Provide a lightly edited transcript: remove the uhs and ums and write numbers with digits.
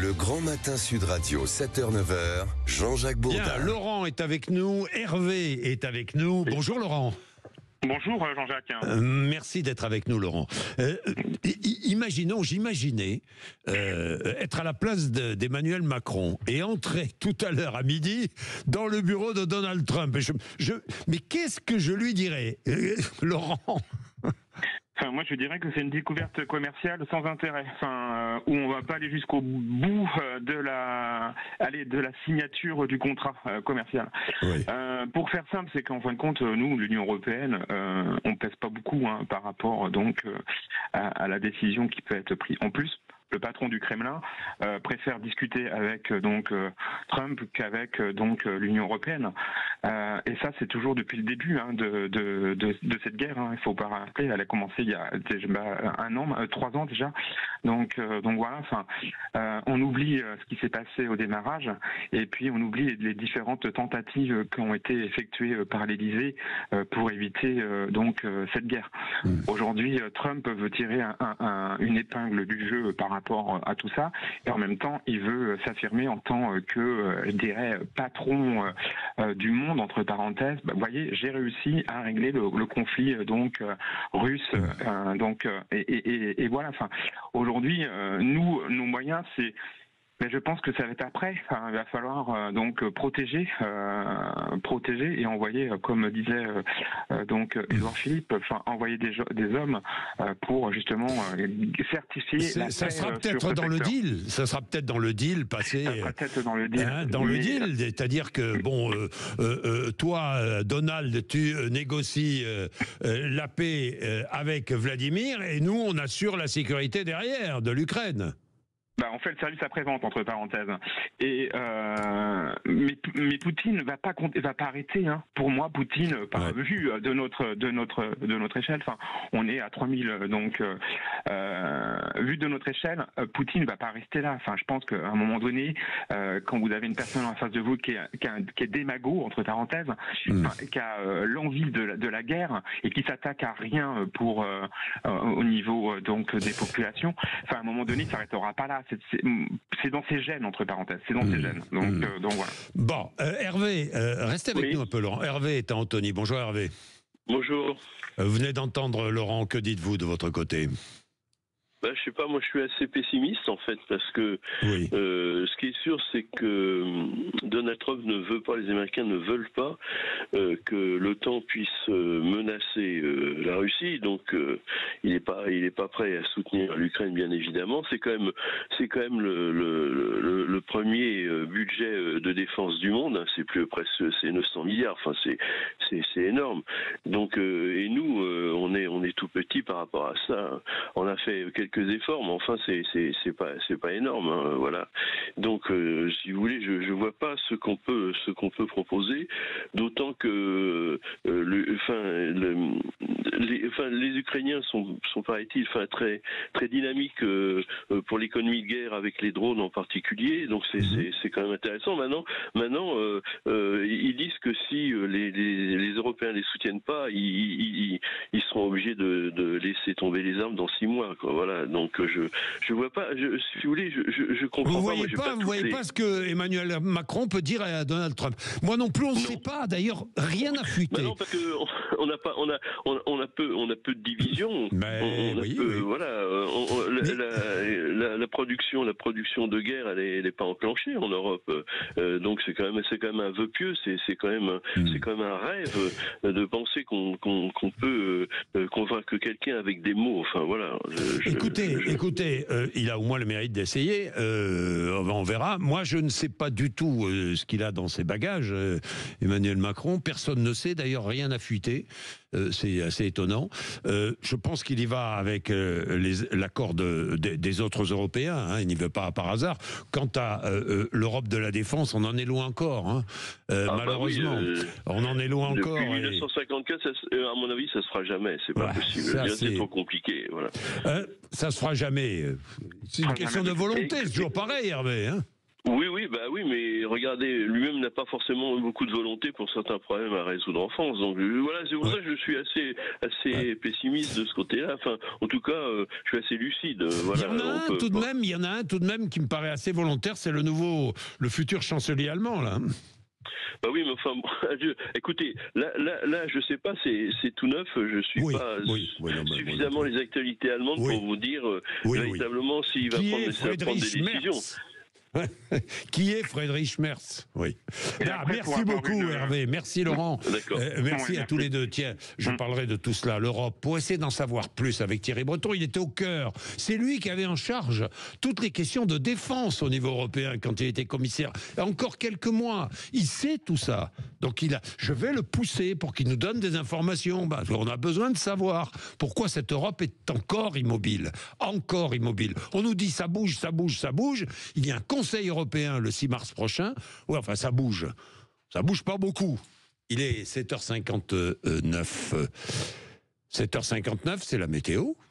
Le Grand Matin Sud Radio, 7h-9h, Jean-Jacques Bourdin. Bien, Laurent est avec nous, Hervé est avec nous. Bonjour Laurent. Bonjour Jean-Jacques. Merci d'être avec nous Laurent. J'imaginais être à la place d'Emmanuel Macron et entrer tout à l'heure à midi dans le bureau de Donald Trump. Mais qu'est-ce que je lui dirais, Laurent? Enfin, moi, je dirais que c'est une découverte commerciale sans intérêt. Où on va pas aller jusqu'au bout de la signature du contrat commercial. Oui. Pour faire simple, c'est qu'en fin de compte, nous, l'Union européenne, on pèse pas beaucoup par rapport à la décision qui peut être prise. En plus, le patron du Kremlin préfère discuter avec Trump qu'avec l'Union européenne. Et ça, c'est toujours depuis le début de cette guerre. Il faut pas rappeler, elle a commencé il y a déjà 3 ans déjà. Donc voilà. On oublie ce qui s'est passé au démarrage, et puis on oublie les différentes tentatives qui ont été effectuées par l'Élysée pour éviter cette guerre. Aujourd'hui, Trump veut tirer une épingle du jeu par rapport à tout ça, et en même temps il veut s'affirmer en tant que patron du monde, entre parenthèses. Vous voyez, j'ai réussi à régler le conflit russe, et voilà. Aujourd'hui, nos moyens, mais je pense que ça va être après. Il va falloir protéger et envoyer, comme disait Édouard Philippe, envoyer des hommes pour justement certifier. Ça sera peut-être dans le deal. Ça sera peut-être dans le deal passé. Ça sera peut-être dans le deal. Le deal, c'est-à-dire que toi, Donald, tu négocies la paix avec Vladimir, et nous, on assure la sécurité derrière de l'Ukraine. On fait le service après-vente, entre parenthèses. Et mais Poutine va pas arrêter. Pour moi, Poutine, vu de notre échelle, on est à 3000. Vu de notre échelle, Poutine va pas rester là. Je pense qu'à un moment donné, quand vous avez une personne en face de vous qui est démago, entre parenthèses, qui a l'envie de la guerre et qui s'attaque à rien au niveau des populations, à un moment donné, il s'arrêtera pas là. C'est dans ses gènes, entre parenthèses. C'est dans ses gènes. Donc voilà. Bon, Hervé, restez avec nous un peu, Laurent. Hervé est à Antony. Bonjour Hervé. Bonjour. Vous venez d'entendre Laurent. Que dites-vous de votre côté? Je sais pas, moi je suis assez pessimiste en fait, parce que ce qui est sûr, c'est que Donald Trump ne veut pas, les Américains ne veulent pas que l'OTAN puisse menacer la Russie, donc il est pas prêt à soutenir l'Ukraine, bien évidemment. C'est quand même le premier budget de défense du monde. C'est c'est 900 milliards. C'est énorme. Donc et nous on est tout petit par rapport à ça. On a fait quelques efforts, mais enfin c'est pas énorme, voilà. Donc si vous voulez, je vois pas ce qu'on peut proposer, d'autant que les Ukrainiens sont paraît-il très très dynamiques pour l'économie de guerre, avec les drones en particulier. Donc c'est quand même intéressant. Maintenant ils disent que si les Européens les soutiennent pas, ils seront obligés de laisser tomber les armes dans 6 mois, quoi. Voilà. Donc je vois pas. Si vous voulez, je comprends pas. Vous voyez pas ce que Emmanuel Macron peut dire à Donald Trump. Moi non plus, on ne sait pas. D'ailleurs, rien n'a fuité. Non, parce que on a peu de divisions. Voilà. La production de guerre, elle est pas enclenchée en Europe. Donc c'est quand même un vœu pieux. C'est quand même un rêve de penser qu'on peut convaincre quelqu'un avec des mots. Enfin voilà. Écoutez, il a au moins le mérite d'essayer. On verra. Moi, je ne sais pas du tout ce qu'il a dans ses bagages, Emmanuel Macron. Personne ne sait. D'ailleurs, rien n'a fuité. C'est assez étonnant. Je pense qu'il y va avec l'accord des autres Européens. Il n'y va pas par hasard. Quant à l'Europe de la défense, on en est loin encore. Malheureusement, on en est loin encore. Depuis 1954, à mon avis, ça se fera jamais. C'est pas possible. C'est trop compliqué. Voilà. Ça se fera jamais. C'est une question de volonté. C'est toujours pareil, Hervé. Oui, mais regardez, lui-même n'a pas forcément beaucoup de volonté pour certains problèmes à résoudre en France. Donc voilà, c'est pour ça que je suis assez pessimiste de ce côté-là. Enfin, en tout cas, je suis assez lucide. Voilà, il y en a un tout de même qui me paraît assez volontaire, c'est le futur chancelier allemand, là. Bah oui, mais enfin, écoutez, là, je sais pas, c'est tout neuf. Je suis pas suffisamment les actualités allemandes pour vous dire véritablement s'il va prendre des décisions. Qui est Friedrich Merz? Oui. Merci beaucoup, Hervé. Merci, Laurent. Merci à tous les deux. Tiens, je parlerai de tout cela. L'Europe, pour essayer d'en savoir plus avec Thierry Breton, il était au cœur. C'est lui qui avait en charge toutes les questions de défense au niveau européen quand il était commissaire. Il y a encore quelques mois. Il sait tout ça. Donc je vais le pousser pour qu'il nous donne des informations. On a besoin de savoir pourquoi cette Europe est encore immobile. Encore immobile. On nous dit ça bouge, ça bouge, ça bouge. Il y a un Conseil européen le 6 mars prochain. Ouais, enfin, ça bouge. Ça bouge pas beaucoup. Il est 7h59. 7h59, c'est la météo.